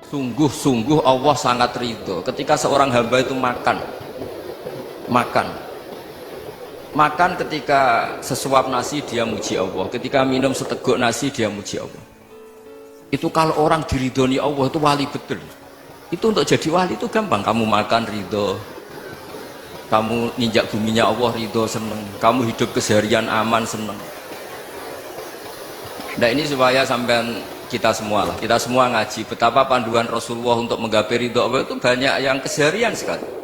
Sungguh-sungguh Allah sangat ridho ketika seorang hamba itu makan makan makan ketika sesuap nasi dia muji Allah, ketika minum seteguk nasi dia muji Allah. Itu kalau orang diridhoni Allah itu wali betul. Itu untuk jadi wali itu gampang, kamu makan ridho, kamu ninjak buminya Allah ridho seneng, kamu hidup keseharian aman seneng. Nah ini supaya sampean kita semua lah, kita semua ngaji betapa panduan Rasulullah untuk menggapai ridho Allah itu banyak yang keseharian sekali.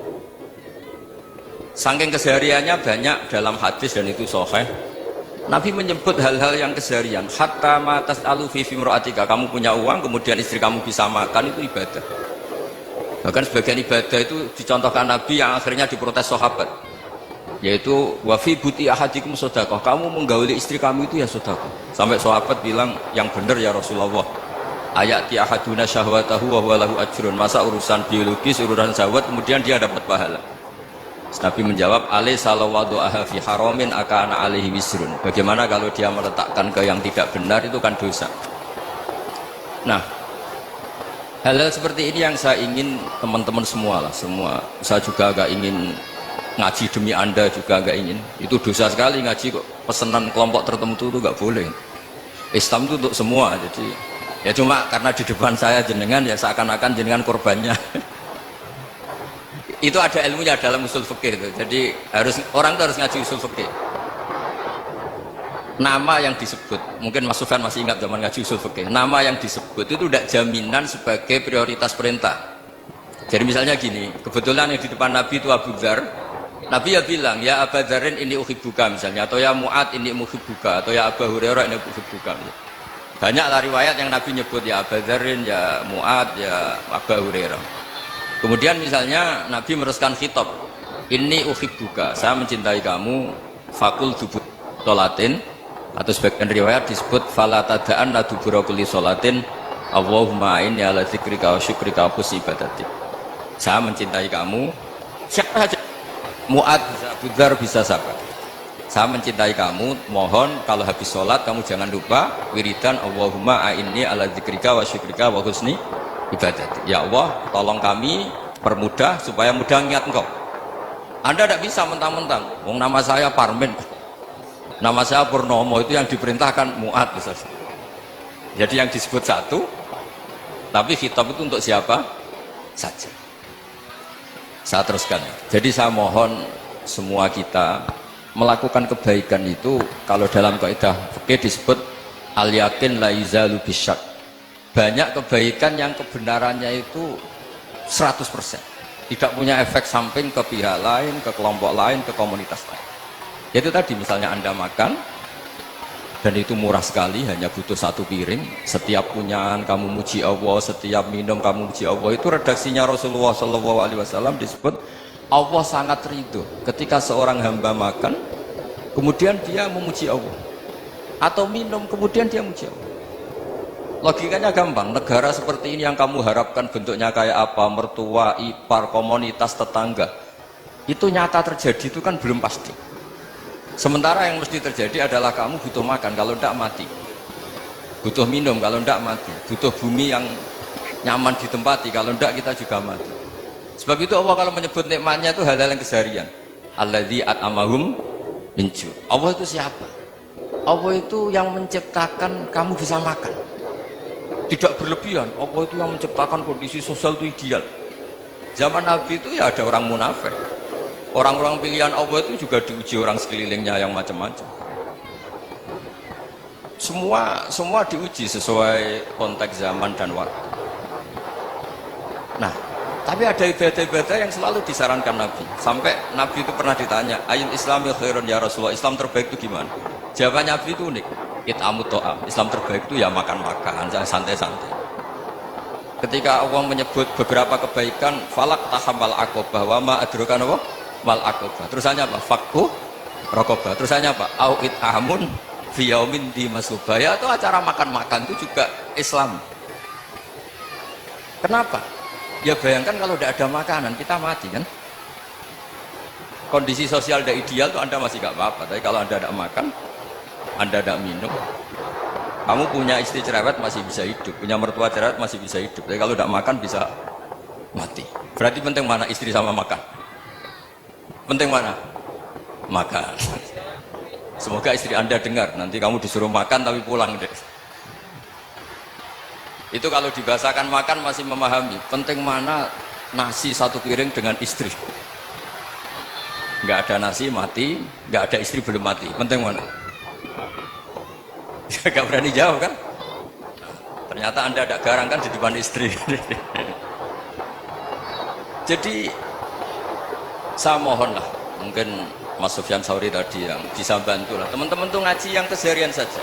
Saking kesehariannya banyak dalam hadis dan itu sahih. Nabi menyebut hal-hal yang keseharian. Hatta matas alu fi imra'atika, kamu punya uang kemudian istri kamu bisa makan, itu ibadah. Bahkan sebagian ibadah itu dicontohkan Nabi yang akhirnya diprotes sahabat, yaitu wa fi buti ahadikum sedekah, kamu menggauli istri kamu itu ya sedekah. Sampai sahabat bilang, yang benar ya Rasulullah, ayati ahaduna syahwatahu wa huwa lahu ajrun, masa urusan biologis, urusan syahwat kemudian dia dapat pahala. Nabi menjawab, alaysa law wada'aha fi haramin akana alaihi wisrun, bagaimana kalau dia meletakkan ke yang tidak benar, itu kan dosa. Nah, hal-hal seperti ini yang saya ingin teman-teman semua lah, semua, saya juga agak ingin ngaji demi anda juga agak ingin. Itu dosa sekali ngaji kok pesanan kelompok tertentu itu gak boleh. Islam itu untuk semua, jadi ya cuma karena di depan saya jenengan ya seakan-akan jenengan korbannya. Itu ada ilmunya dalam usul fikih itu. Jadi orang itu harus ngaji usul fikih. Nama yang disebut, mungkin Mas Sufyan masih ingat zaman ngaji usul fikih, nama yang disebut itu tidak jaminan sebagai prioritas perintah. Jadi misalnya gini, kebetulan yang di depan Nabi itu Abu Dzar, Nabi ya bilang, ya Aba Dzarin ini uhibbuka misalnya, atau ya Mu'ad ini uhibbuka, atau ya Abu Hurairah ini uhibbuka. Banyaklah riwayat yang Nabi nyebut ya Aba Dzarin, ya Mu'ad, ya Abu Hurairah. Kemudian misalnya Nabi meneruskan khitab, ini uhibbuka, saya mencintai kamu, fakul dubur sholatin, atau sebagian riwayat disebut fala tada'an la dubura kulli sholatin Allahumma inni ala dzikrika wa syukrika wa husni ibadatik. Saya mencintai kamu, siapa saja, Mu'ad bisa, Abu Dzar bisa siapa. Saya mencintai kamu, mohon kalau habis sholat kamu jangan lupa wiridan Allahumma inni ala dzikrika wa syukrika wa husni ibadatik. Ya Allah, tolong kami permudah supaya mudah ingat engkau. Anda tidak bisa mentang-mentang, wong nama saya Parmen, nama saya Purnomo, itu yang diperintahkan Mu'ad misalnya. Jadi yang disebut satu, tapi khitab itu untuk siapa saja. Saya teruskan. Jadi saya mohon semua kita melakukan kebaikan itu, kalau dalam kaidah fikih disebut al yakin la yuzalu bisyak. Banyak kebaikan yang kebenarannya itu 100%, tidak punya efek samping ke pihak lain, ke kelompok lain, ke komunitas lain. Yaitu tadi misalnya Anda makan dan itu murah sekali, hanya butuh satu piring, setiap punyaan kamu muji Allah, setiap minum kamu muji Allah. Itu redaksinya Rasulullah SAW disebut Allah sangat ridho ketika seorang hamba makan kemudian dia memuji Allah, atau minum kemudian dia memuji Allah. Logikanya gampang, negara seperti ini yang kamu harapkan bentuknya kayak apa, mertua, ipar, komunitas, tetangga, itu nyata terjadi itu kan belum pasti. Sementara yang mesti terjadi adalah kamu butuh makan, kalau tidak mati, butuh minum, kalau tidak mati, butuh bumi yang nyaman ditempati, kalau tidak kita juga mati. Sebab itu Allah kalau menyebut nikmatnya itu hal-hal yang keseharian. Alladzi at'amahum min ju'. Allah itu siapa? Allah itu yang menciptakan kamu bisa makan, tidak berlebihan. Allah itu yang menciptakan kondisi sosial itu ideal. Zaman Nabi itu ya ada orang munafik, orang-orang pilihan Allah itu juga diuji orang sekelilingnya yang macam-macam. Semua diuji sesuai konteks zaman dan waktu. Nah, tapi ada ibadah-ibadah yang selalu disarankan Nabi. Sampai Nabi itu pernah ditanya, ayat Islami khairun ya Rasulullah, Islam terbaik itu gimana? Jawaban Nabi itu unik, it'amut ta'am, Islam terbaik itu ya makan-makan, santai-santai. Ketika Allah menyebut beberapa kebaikan, falak tahamal aqobah, wa ma adrokan apa? Mal aqobah. Terusannya apa? Fakku rokobah. Terusannya apa? Au it'amun fi yaumin di masubaya. Itu acara makan-makan itu juga Islam. Kenapa? Ya bayangkan kalau tidak ada makanan, kita mati kan? Kondisi sosial tidak ideal itu Anda masih gak apa-apa, tapi kalau Anda tidak makan, Anda tidak minum, Kamu punya istri cerewet masih bisa hidup, punya mertua cerewet masih bisa hidup. Tapi kalau tidak makan bisa mati. Berarti penting mana istri sama makan? Penting mana? Makan. Semoga istri Anda dengar. Nanti kamu disuruh makan tapi pulang deh. Itu kalau dibahasakan makan masih memahami. Penting mana nasi satu piring dengan istri? Nggak ada nasi mati, nggak ada istri belum mati. Penting mana? Gak berani jawab kan? Ternyata Anda ada garang kan di depan istri. Jadi saya mohonlah, mungkin Mas Sufyan Sauri tadi yang bisa bantu lah. Teman-teman tuh ngaji yang keseharian saja.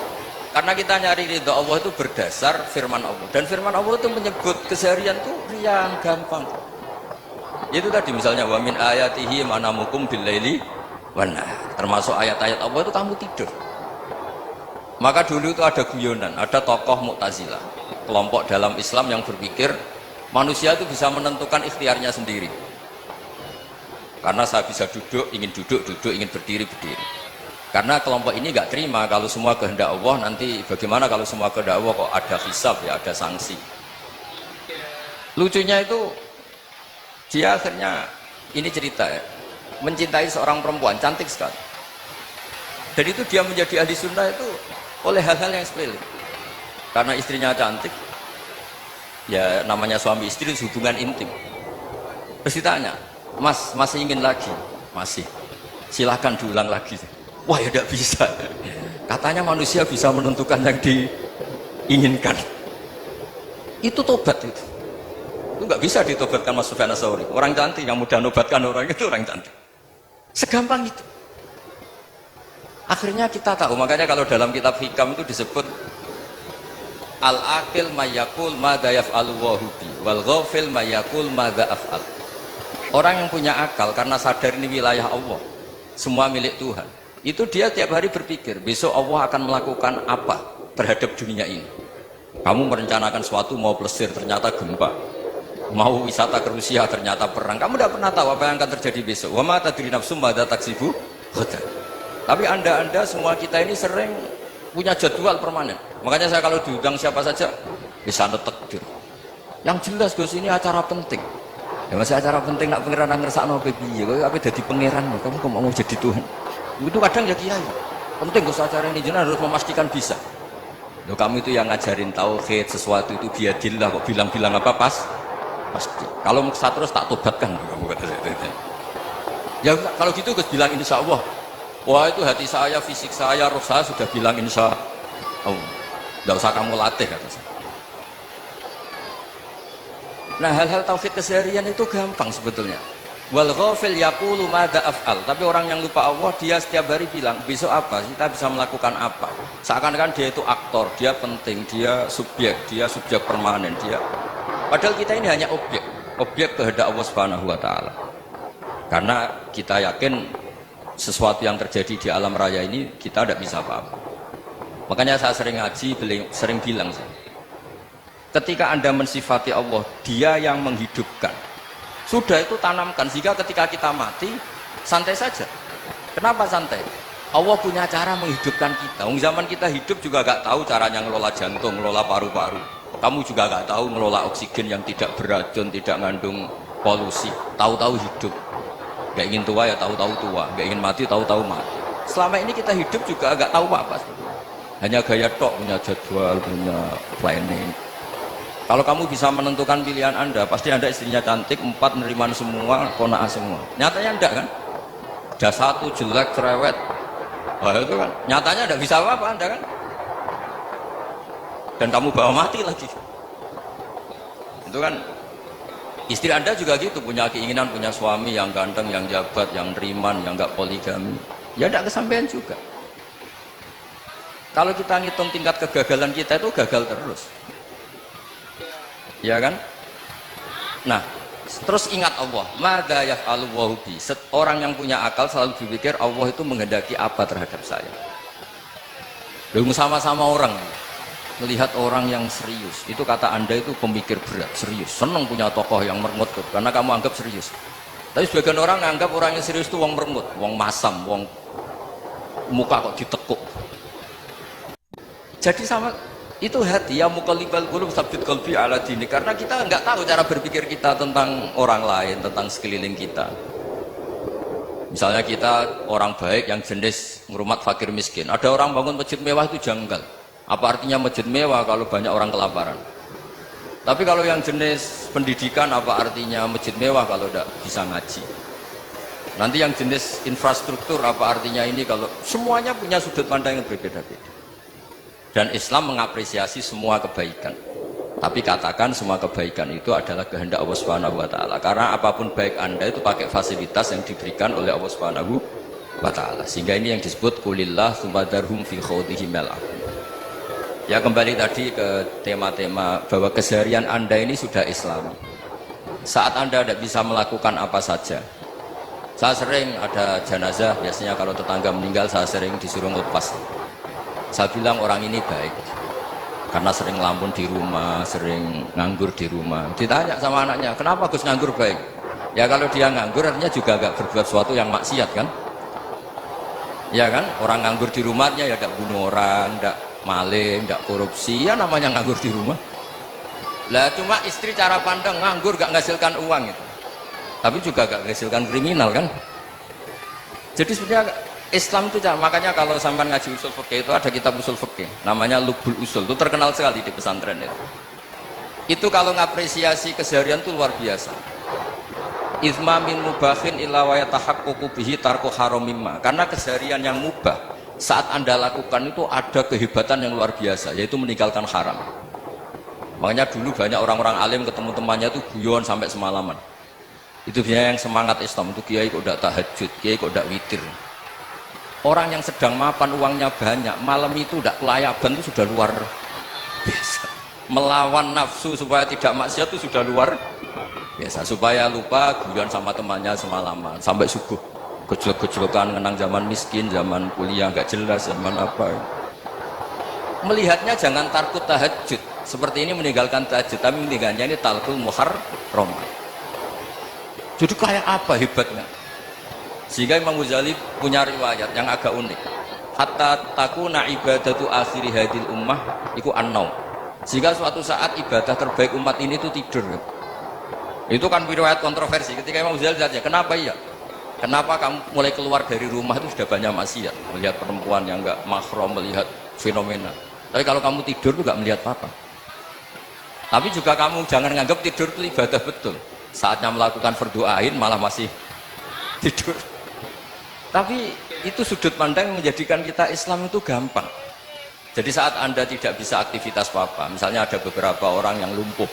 Karena kita nyari ridho Allah itu berdasar firman Allah. Dan firman Allah itu menyebut keseharian tuh riang, gampang. Itu tadi misalnya wa min ayatihi manamukum billaili wan nahar. Termasuk ayat-ayat Allah itu kamu tidur. Maka dulu itu ada guyonan, ada tokoh Mu'tazilah, kelompok dalam Islam yang berpikir manusia itu bisa menentukan ikhtiarnya sendiri. Karena saya bisa duduk, ingin duduk, ingin berdiri, berdiri. Karena kelompok ini nggak terima kalau semua kehendak Allah, nanti bagaimana kalau semua kehendak Allah kok ada hisab ya, ada sanksi. Lucunya itu dia akhirnya, ini cerita ya, mencintai seorang perempuan cantik sekali. Dan itu dia menjadi ahli sunnah itu oleh hal-hal yang sepele. Karena istrinya cantik, ya namanya suami istri hubungan intim. Terus ditanya, Mas, masih ingin lagi? Masih. Silahkan diulang lagi. Wah ya tidak bisa. Katanya manusia bisa menentukan yang diinginkan. Itu tobat itu. Itu nggak bisa ditobatkan Mas Sufyan Ats-Tsauri. Orang cantik yang mudah nobatkan orang itu orang cantik. Segampang itu. Akhirnya kita tahu, makanya kalau dalam kitab hikam itu disebut al-aqil mayyakul madza yaf'alu wa hubi wal ghafil mayyakul madza af'al. Orang yang punya akal karena sadar ini wilayah Allah, semua milik Tuhan, itu dia tiap hari berpikir besok Allah akan melakukan apa terhadap dunia ini. Kamu merencanakan suatu mau plesir ternyata gempa, mau wisata ke Rusia ternyata perang. Kamu tidak pernah tahu apa yang akan terjadi besok. Wa ma tadri nafsum madza taksibu ghadan. Tapi anda semua kita ini sering punya jadwal permanen. Makanya saya kalau diundang siapa saja bisa netek. Yang jelas Gus ini acara penting. Ya masih acara penting nak pangeran ngersakno piye kok apa dadi pangeran kamu kok mau jadi Tuhan. Itu kadang ya kiai. Penting Gus acara ini jenengan harus memastikan bisa. Loh kamu itu yang ngajarin tauhid sesuatu itu biadillah kok bilang-bilang apa pasti. Kalau saya terus tak tobatkan kamu kata saya. Ya kalau gitu Gus bilang insyaallah. Wah itu hati saya, fisik saya, roh saya sudah bilang insya Allah. Tidak usah kamu latih kata saya. Nah hal-hal tauhid keseharian itu gampang sebetulnya. Wal ghafil yaqulu madza af'al. Tapi orang yang lupa Allah dia setiap hari bilang besok apa? Kita bisa melakukan apa? Seakan-akan dia itu aktor, dia penting, dia subjek permanen dia. Padahal kita ini hanya objek kehendak Allah Subhanahu wa taala. Karena kita yakin sesuatu yang terjadi di alam raya ini kita tidak bisa apa-apa. Makanya saya sering ngaji, sering bilang ketika Anda mensifati Allah, dia yang menghidupkan, sudah itu tanamkan sehingga ketika kita mati santai saja. Kenapa santai? Allah punya cara menghidupkan kita. Zaman kita hidup juga gak tahu caranya ngelola jantung, ngelola paru-paru. Kamu juga gak tahu ngelola oksigen yang tidak beracun, tidak mengandung polusi. Tahu-tahu hidup. Gak ingin tua ya tahu-tahu tua, gak ingin mati tahu-tahu mati. Selama ini kita hidup juga agak tahu apa hanya gaya tok, punya jadwal, punya planning. Kalau kamu bisa menentukan pilihan Anda, pasti Anda istrinya cantik, 4 menerima semua, kona'ah semua. Nyatanya enggak kan? Ada 1 jelek, cerewet. Wah itu kan, nyatanya enggak bisa apa-apa Anda kan? Dan kamu bawa mati lagi. Itu kan. Istri Anda juga gitu, punya keinginan punya suami yang ganteng, yang jabat, yang riman, yang enggak poligami. Ya enggak kesampaian juga. Kalau kita ngitung tingkat kegagalan kita itu gagal terus. Ya kan? Nah, terus ingat Allah. Madza yaf'alu wa bi. Orang yang punya akal selalu berpikir Allah itu menghendaki apa terhadap saya. Lalu sama-sama orang melihat orang yang serius, itu kata Anda itu pemikir berat, serius, senang punya tokoh yang mermut karena kamu anggap serius. Tapi sebagian orang anggap orang yang serius itu wong mermut, wong masam, wong muka kok ditekuk. Jadi sama Itu hati, ya muqallibal qulub tsabbit qalbi ala dini. Karena kita nggak tahu cara berpikir kita tentang orang lain, tentang sekeliling kita. Misalnya kita orang baik yang jenis ngrumat fakir miskin. Ada orang bangun masjid mewah itu janggal. Apa artinya masjid mewah kalau banyak orang kelaparan? Tapi kalau yang jenis pendidikan, apa artinya masjid mewah kalau tidak bisa ngaji? Nanti yang jenis infrastruktur, apa artinya ini kalau semuanya punya sudut pandang yang berbeda-beda. Dan Islam mengapresiasi semua kebaikan. Tapi katakan semua kebaikan itu adalah kehendak Allah Subhanahu wa taala. Karena apapun baik Anda itu pakai fasilitas yang diberikan oleh Allah Subhanahu wa taala. Sehingga ini yang disebut qulillah tsummadarhum fi khawdihim yal'abun. Ya, kembali tadi ke tema-tema bahwa keseharian Anda ini sudah Islam. Saat Anda tidak bisa melakukan apa saja. Saya sering ada jenazah, biasanya kalau tetangga meninggal saya sering disuruh lepas. Saya bilang orang ini baik karena sering ngelamun di rumah, sering nganggur di rumah. Ditanya sama anaknya, kenapa Gus nganggur baik? Ya kalau dia nganggur artinya juga agak berbuat sesuatu yang maksiat kan? Ya kan, orang nganggur di rumahnya ya tidak bunuh orang, tidak maling, tidak korupsi, ya namanya nganggur di rumah. Lah cuma istri cara pandang nganggur gak menghasilkan uang itu, tapi juga gak menghasilkan kriminal kan? Jadi sebenarnya Islam itu, makanya kalau sampai ngaji usul fikih itu ada kitab usul fikih namanya Lubul Usul, itu terkenal sekali di pesantren itu. Itu kalau ngapresiasi keseharian itu luar biasa. Izma min mubahin illa wa yatahaqqaqu bihi tarku haramimma. Karena keseharian yang mubah saat Anda lakukan itu ada kehebatan yang luar biasa, yaitu meninggalkan haram. Makanya dulu banyak orang-orang alim ketemu temannya itu guyon sampai semalaman. Itu biasanya yang semangat Islam itu, kiai kok udah tahajud, kiai kok udah witir. Orang yang sedang mapan uangnya banyak, malam itu udah kelayaban itu sudah luar biasa. Melawan nafsu supaya tidak maksiat itu sudah luar biasa. Supaya lupa guyon sama temannya semalaman sampai subuh. Gejolak-gejolokan kenang zaman miskin, zaman kuliah nggak jelas, zaman apa. Melihatnya jangan tarkut tahajud. Seperti ini meninggalkan tahajud, tapi meninggalnya ini talqul muharram. Jadi kayak apa hebatnya? Sehingga Imam Ghazali punya riwayat yang agak unik. Hatta takuna ibadatu akhiri hadil ummah iku an-naum. Sehingga suatu saat ibadah terbaik umat ini itu tidur. Itu kan riwayat kontroversi. Ketika Imam Ghazali tanya, kenapa iya? Kenapa kamu mulai keluar dari rumah itu sudah banyak maksiat? Melihat perempuan yang enggak mahram, melihat fenomena. Tapi kalau kamu tidur itu enggak melihat apa-apa. Tapi juga kamu jangan nganggap tidur itu ibadah betul. Saatnya melakukan fardu ain malah masih tidur. Tapi itu sudut pandang menjadikan kita Islam itu gampang. Jadi saat Anda tidak bisa aktivitas apa-apa, misalnya ada beberapa orang yang lumpuh.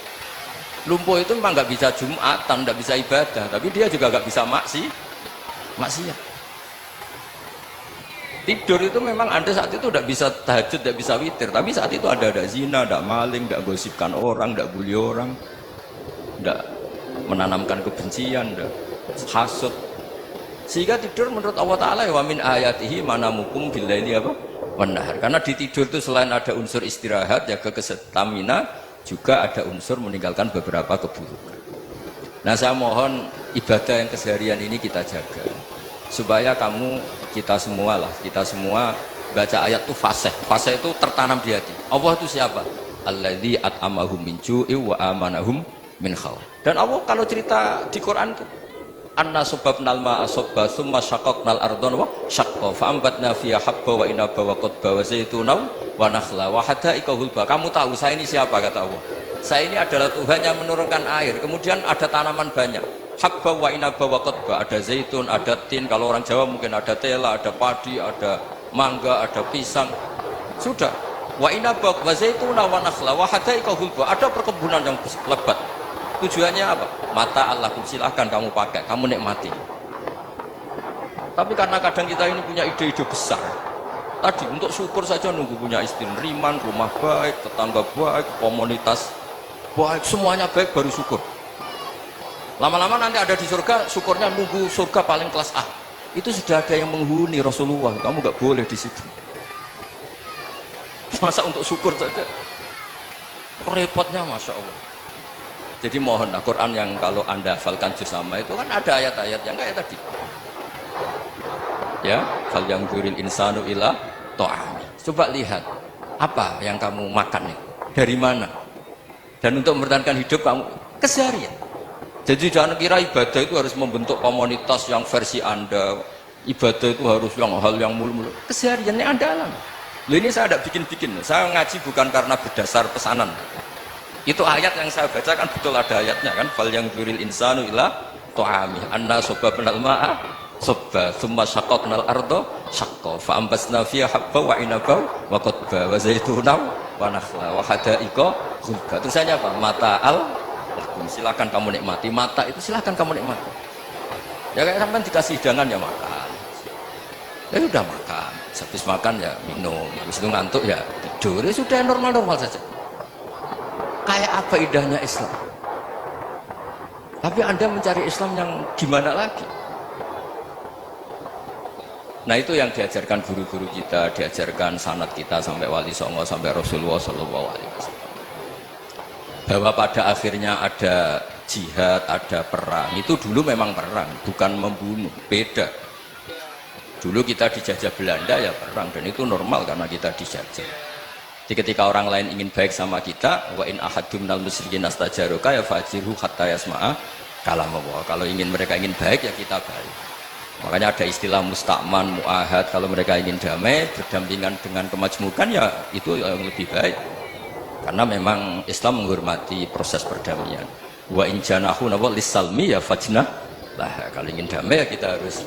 Lumpuh itu memang nggak bisa Jumatan, nggak bisa ibadah, tapi dia juga nggak bisa maksiat. Tidur itu memang Anda saat itu tidak bisa tahajud, tidak bisa witir, tapi saat itu ada zina, ada maling, tidak gosipkan orang, tidak bully orang, tidak menanamkan kebencian, tidak hasud. Sehingga tidur menurut Allah Ta'ala wa min ayatihi manamukum billaili apa? Wan-nahar. Karena di tidur itu selain ada unsur istirahat, jaga kestamina, juga ada unsur meninggalkan beberapa keburukan. Nah, saya mohon ibadah yang keseharian ini kita jaga. Supaya kita semua baca ayat itu fasih. Fasih itu tertanam di hati. Allah itu siapa? Alladzi at'amahum min ju'i wa amanahum min khauf. Dan Allah kalau cerita di Quran itu anna subabnal ma'a subba summa syaqaqnal ardon wa syaqqa fa'ambatna fiha habba wa inaba wa qadba wa zaituna wa nakhla wa hadaika hulba. Kamu tahu saya ini siapa, kata Allah. Saya ini adalah Tuhan yang menurunkan air, kemudian ada tanaman banyak, habba wa inaba wa qadba, ada zaitun, ada tin, kalau orang Jawa mungkin ada tela, ada padi, ada mangga, ada pisang. Sudah. Wa inaba wa zaituna wa nakhla wa hadaika hulba, ada perkebunan yang lebat. Tujuannya apa? Mata Allah, silahkan kamu pakai, kamu nikmati. Tapi karena kadang kita ini punya ide-ide besar. Tadi untuk syukur saja nunggu punya istri riman, rumah baik, tetangga baik, komunitas baik, semuanya baik baru syukur. Lama-lama nanti ada di surga, syukurnya nunggu surga paling kelas A. Itu sudah ada yang menghuni Rasulullah, kamu nggak boleh di situ. Masa untuk syukur saja? Repotnya, Masya Allah. Jadi mohonlah Quran yang kalau Anda hafalkan juz sama itu kan ada ayat-ayat yang kayak tadi. Ya, fal yang duril insanu ila ta'am. Coba lihat. Apa yang kamu makan nih? Dari mana? Dan untuk mempertahankan hidup kamu keseharian. Jadi jangan kira ibadah itu harus membentuk komunitas yang versi Anda. Ibadah itu harus yang hal yang mulu-mulu. Kesehariannya Anda alami. Loh, ini saya tidak bikin-bikin. Saya ngaji bukan karena berdasar pesanan. Itu ayat yang saya baca kan betul ada ayatnya kan. Fal yang duril insanu ila to'ami anna sobabnal ma'a sobba thumma syaqaqnal ardo syaqqa fa ambasna fiha habba wa inaba wa qadba wa zaituna wa nakhla wa hadaiqa ghulba. Tulisannya apa? Mata al lakum, silakan kamu nikmati. Mata itu silakan kamu nikmati. Ya kayak sampean dikasih hidangan ya makan. Ya sudah makan. Habis makan ya minum. Habis itu ngantuk ya tidur. Ya sudah normal-normal saja. Kayak apa indahnya Islam. Tapi Anda mencari Islam yang gimana lagi? Nah itu yang diajarkan guru-guru kita, diajarkan sanad kita sampai Wali Songo, sampai Rasulullah SAW. Bahwa pada akhirnya ada jihad, ada perang. Itu dulu memang perang, bukan membunuh, beda. Dulu kita dijajah Belanda ya perang, dan itu normal karena kita dijajah. Jadi ketika orang lain ingin baik sama kita, wa in ahadum minal musyrikin astajaruka ya fajirhu hatta yasma'a kalam Allah. Kalau mereka ingin baik ya kita baik. Makanya ada istilah musta'man, mu'ahad. Kalau mereka ingin damai, berdampingan dengan kemajmukan ya itu yang lebih baik. Karena memang Islam menghormati proses perdamaian. Wa in janahu nawal lisalmi ya fajnah lah. Kalau ingin damai ya kita harus